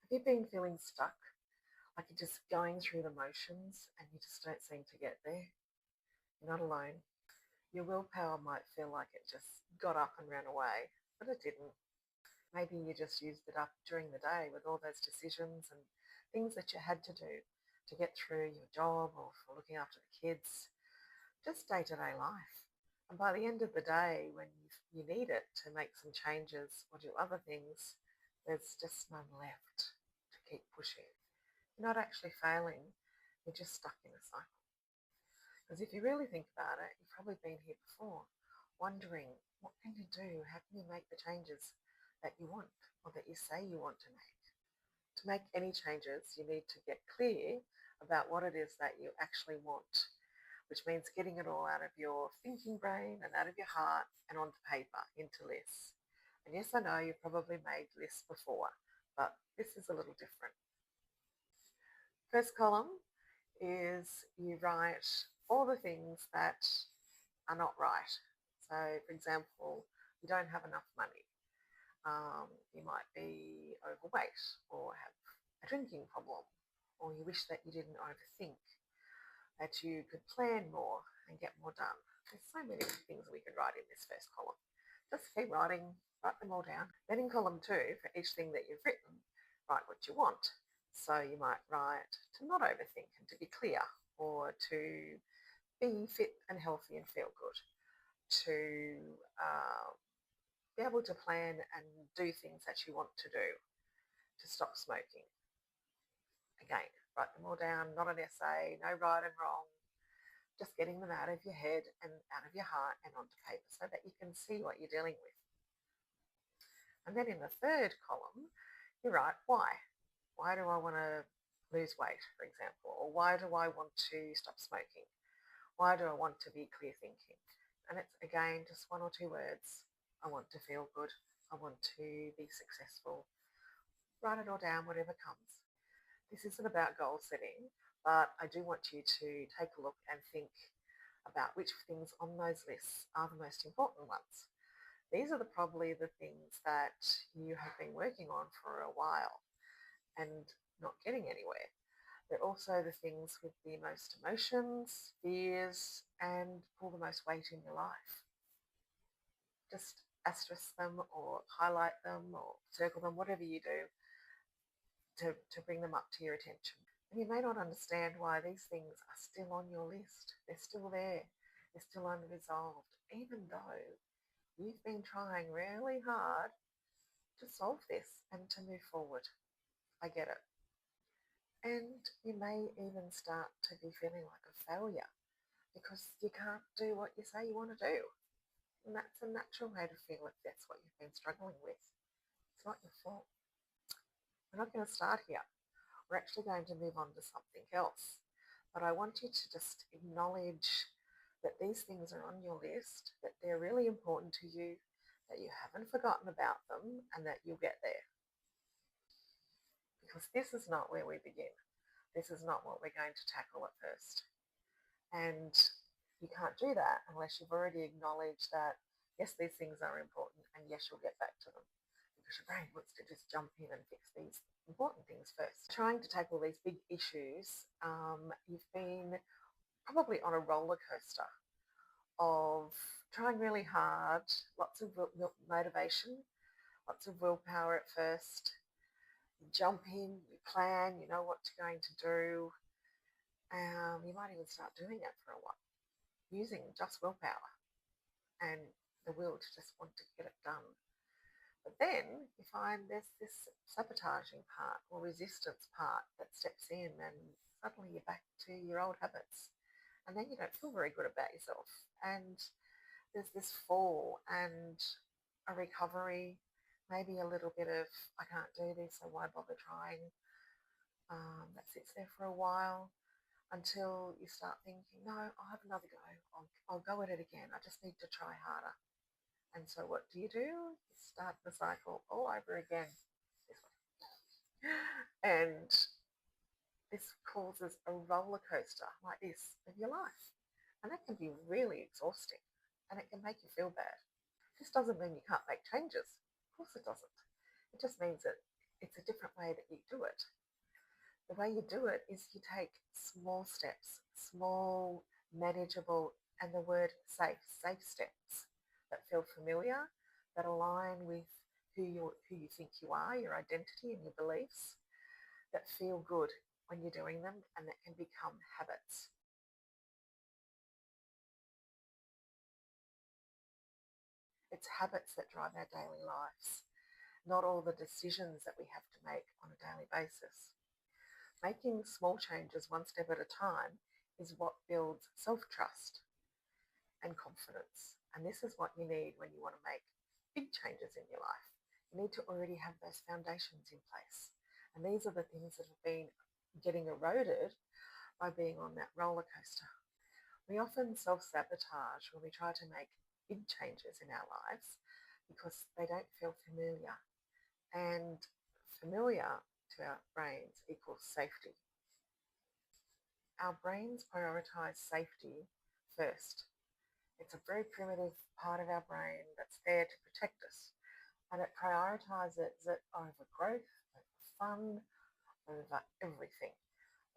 Have you been feeling stuck? Like you're just going through the motions and you just don't seem to get there? You're not alone. Your willpower might feel like it just got up and ran away, but it didn't. Maybe you just used it up during the day with all those decisions and things that you had to do to get through your job or for looking after the kids, just day to day life. And by the end of the day, when you need it to make some changes or do other things, there's just none left to keep pushing. You're not actually failing, you're just stuck in a cycle. Because if you really think about it, you've probably been here before, wondering what can you do? How can you make the changes that you want or that you say you want to make? To make any changes, you need to get clear about what it is that you actually want, which means getting it all out of your thinking brain and out of your heart and onto paper into lists. And yes, I know you've probably made lists before, but this is a little different. First column is you write all the things that are not right. So, for example, you don't have enough money. You might be overweight or have a drinking problem, or you wish that you didn't overthink, that you could plan more and get more done. There's so many things we could write in this first column. Just keep writing, write them all down. Then in column 2, for each thing that you've written, write what you want. So you might write to not overthink and to be clear, or to be fit and healthy and feel good, to be able to plan and do things that you want to do, to stop smoking. Again, write them all down, not an essay, no right and wrong, just getting them out of your head and out of your heart and onto paper so that you can see what you're dealing with. And then in the third column, you write why. Why do I want to lose weight, for example? Or why do I want to stop smoking? Why do I want to be clear thinking? And it's, again, just 1 or 2 words. I want to feel good. I want to be successful. Write it all down, whatever comes. This isn't about goal setting, but I do want you to take a look and think about which things on those lists are the most important ones. These are probably the things that you have been working on for a while and not getting anywhere. They're also the things with the most emotions, fears, and pull the most weight in your life. Just asterisk them or highlight them or circle them, whatever you do, to bring them up to your attention. And you may not understand why these things are still on your list. They're still there. They're still unresolved, even though you've been trying really hard to solve this and to move forward. I get it. And you may even start to be feeling like a failure because you can't do what you say you want to do. And that's a natural way to feel if that's what you've been struggling with. It's not your fault. We're not going to start here. We're actually going to move on to something else. But I want you to just acknowledge that these things are on your list, that they're really important to you, that you haven't forgotten about them, and that you'll get there. Because this is not where we begin. This is not what we're going to tackle at first. And you can't do that unless you've already acknowledged that, yes, these things are important, and yes, you'll get back to them. Because your brain wants to just jump in and fix these important things first. Trying to tackle these big issues, you've been probably on a roller coaster of trying really hard, lots of motivation, lots of willpower at first. You jump in, you plan, you know what you're going to do. You might even start doing it for a while, using just willpower and the will to just want to get it done. But then you find there's this sabotaging part or resistance part that steps in, and suddenly you're back to your old habits. And then you don't feel very good about yourself. And there's this fall and a recovery, maybe a little bit of, I can't do this, so why bother trying? That sits there for a while until you start thinking, no, I'll have another go. I'll go at it again. I just need to try harder. And so what do? You start the cycle all over again. And this causes a roller coaster like this of your life. And that can be really exhausting and it can make you feel bad. This doesn't mean you can't make changes. Of course it doesn't. It just means that it's a different way that you do it. The way you do it is you take small steps, small, manageable, and the word safe steps that feel familiar, that align with who you think you are, your identity and your beliefs, that feel good when you're doing them, and that can become habits. It's habits that drive our daily lives, not all the decisions that we have to make on a daily basis. Making small changes one step at a time is what builds self-trust and confidence. And this is what you need when you want to make big changes in your life. You need to already have those foundations in place. And these are the things that have been getting eroded by being on that roller coaster. We often self-sabotage when we try to make big changes in our lives because they don't feel familiar. And familiar to our brains equals safety. Our brains prioritize safety first. It's a very primitive part of our brain that's there to protect us. And it prioritizes it over growth, over fun, over everything.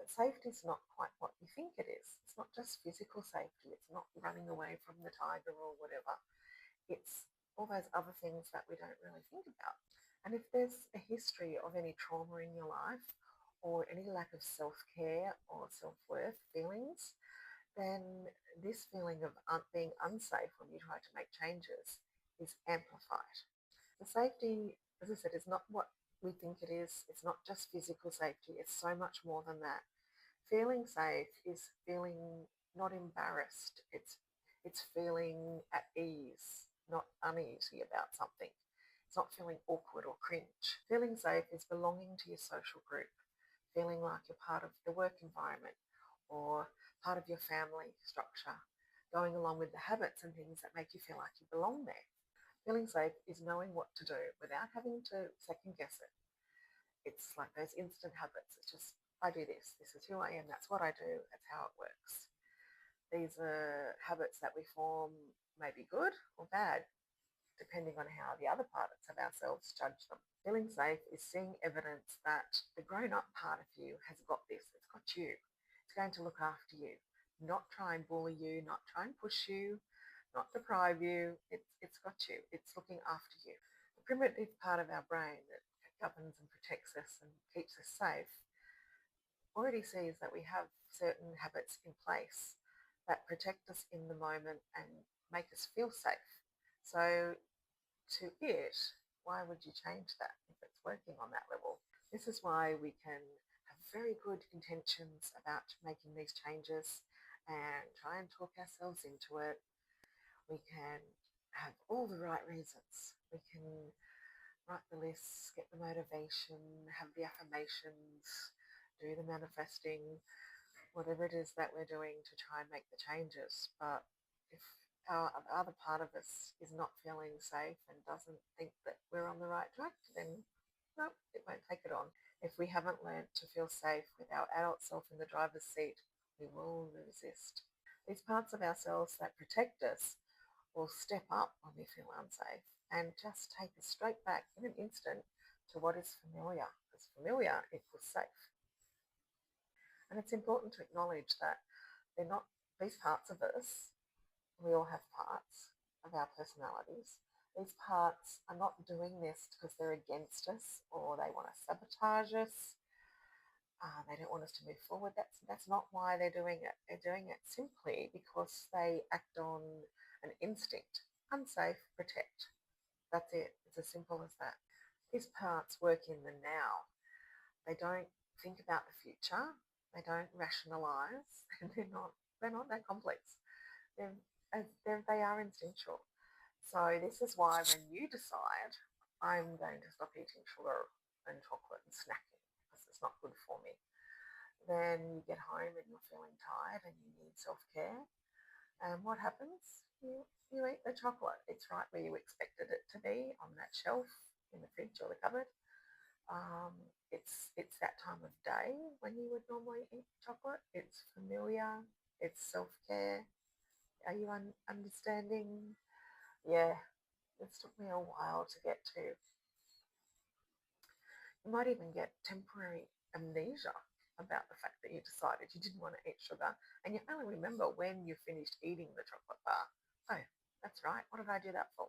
But safety is not quite what you think it is. It's not just physical safety. It's not running away from the tiger or whatever. It's all those other things that we don't really think about. And if there's a history of any trauma in your life or any lack of self-care or self-worth feelings, then this feeling of being unsafe when you try to make changes is amplified. The safety, as I said, is not what we think it is. It's not just physical safety. It's so much more than that. Feeling safe is feeling not embarrassed. It's feeling at ease, not uneasy about something. It's not feeling awkward or cringe. Feeling safe is belonging to your social group, feeling like you're part of the work environment or part of your family structure, going along with the habits and things that make you feel like you belong there. Feeling safe is knowing what to do without having to second guess it. It's like those instant habits. It's just, I do this. This is who I am. That's what I do. That's how it works. These are habits that we form may be good or bad, depending on how the other parts of ourselves judge them. Feeling safe is seeing evidence that the grown-up part of you has got this. It's got you. It's going to look after you, not try and bully you, not try and push you, not deprive you. It's got you. It's looking after you. The primitive part of our brain that governs and protects us and keeps us safe already sees that we have certain habits in place that protect us in the moment and make us feel safe. So to it, why would you change that if it's working on that level? This is why we can have very good intentions about making these changes and try and talk ourselves into it. We can have all the right reasons. We can write the lists, get the motivation, have the affirmations, do the manifesting, whatever it is that we're doing to try and make the changes. But if the other part of us is not feeling safe and doesn't think that we're on the right track, then no, it won't take it on. If we haven't learned to feel safe with our adult self in the driver's seat, we will resist. These parts of ourselves that protect us will step up when we feel unsafe and just take us straight back in an instant to what is familiar, because familiar equals safe. And it's important to acknowledge that they're not these parts of us. We all have parts of our personalities. These parts are not doing this because they're against us or they want to sabotage us. They don't want us to move forward. That's not why they're doing it. They're doing it simply because they act on an instinct. Unsafe, protect. That's it. It's as simple as that. These parts work in the now. They don't think about the future. They don't rationalize, and they're not that complex. They are instinctual. So this is why when you decide, I'm going to stop eating sugar and chocolate and snacking because it's not good for me, then you get home and you're feeling tired and you need self-care. And what happens? You eat the chocolate. It's right where you expected it to be, on that shelf in the fridge or the cupboard. It's that time of day when you would normally eat chocolate. It's familiar. It's self-care. Are you understanding? Yeah, it's took me a while to get to. You might even get temporary amnesia about the fact that you decided you didn't want to eat sugar and you only remember when you finished eating the chocolate bar. Oh, that's right. What did I do that for?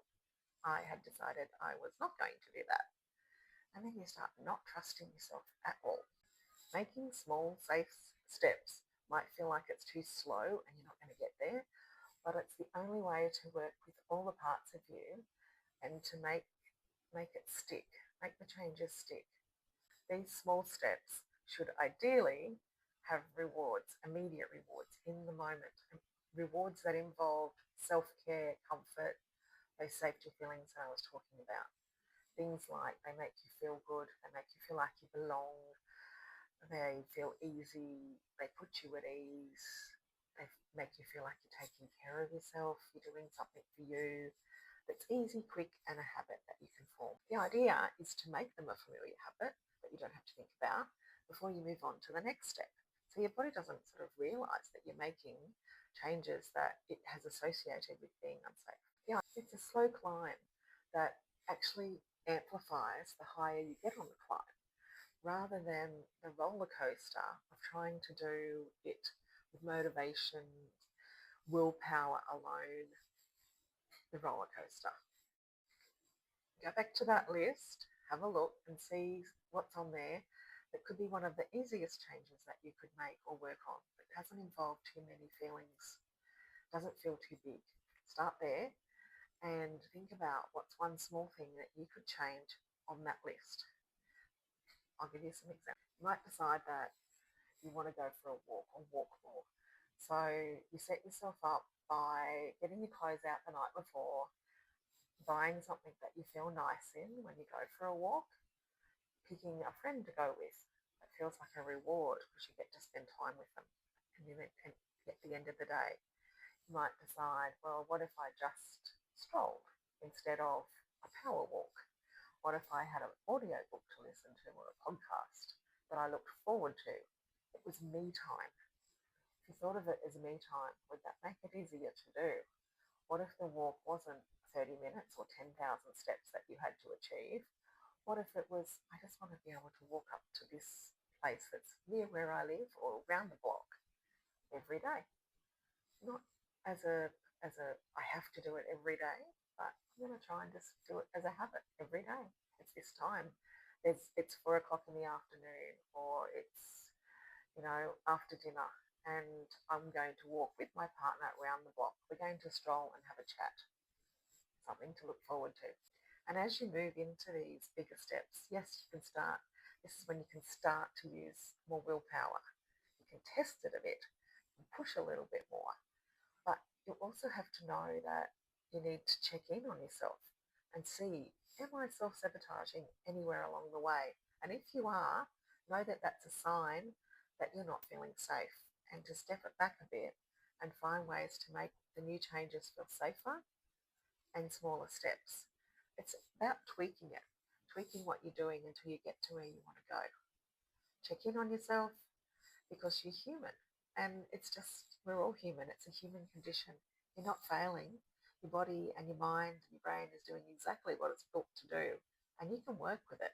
I had decided I was not going to do that. And then you start not trusting yourself at all. Making small, safe steps might feel like it's too slow and you're not going to get there, but it's the only way to work with all the parts of you and to make it stick, make the changes stick. These small steps should ideally have rewards, immediate rewards in the moment, rewards that involve self-care, comfort, those safety feelings that I was talking about. Things like they make you feel good, they make you feel like you belong, they feel easy, they put you at ease, they make you feel like you're taking care of yourself, you're doing something for you that's easy, quick, and a habit that you can form. The idea is to make them a familiar habit that you don't have to think about before you move on to the next step. So your body doesn't sort of realize that you're making changes that it has associated with being unsafe. Yeah, it's a slow climb that actually amplifies the higher you get on the climb rather than the roller coaster of trying to do it with motivation, willpower alone, the roller coaster. Go back to that list, have a look and see what's on there that could be one of the easiest changes that you could make or work on that doesn't involve too many feelings, doesn't feel too big. Start there and think about what's one small thing that you could change on that list. I'll give you some examples. You might decide that you want to go for a walk or walk more. So you set yourself up by getting your clothes out the night before, buying something that you feel nice in when you go for a walk, picking a friend to go with. It feels like a reward because you get to spend time with them. And then at the end of the day, you might decide, well, what if I just strolled instead of a power walk? What if I had an audio book to listen to or a podcast that I looked forward to? It was me time. If you thought of it as me time, would that make it easier to do? What if the walk wasn't 30 minutes or 10,000 steps that you had to achieve? What if it was, I just want to be able to walk up to this place that's near where I live or around the block every day? Not as a I have to do it every day, but I'm going to try and just do it as a habit every day. It's this time. It's 4 o'clock in the afternoon, or it's after dinner, and I'm going to walk with my partner around the block. We're going to stroll and have a chat. Something to look forward to. And as you move into these bigger steps, yes, you can start. This is when you can start to use more willpower. You can test it a bit and push a little bit more. But you also have to know that you need to check in on yourself and see, am I self-sabotaging anywhere along the way? And if you are, know that that's a sign that you're not feeling safe, and to step it back a bit and find ways to make the new changes feel safer and smaller steps. It's about tweaking it, tweaking what you're doing until you get to where you want to go. Check in on yourself because you're human. And it's just, we're all human. It's a human condition. You're not failing. Your body and your mind and your brain is doing exactly what it's built to do. And you can work with it.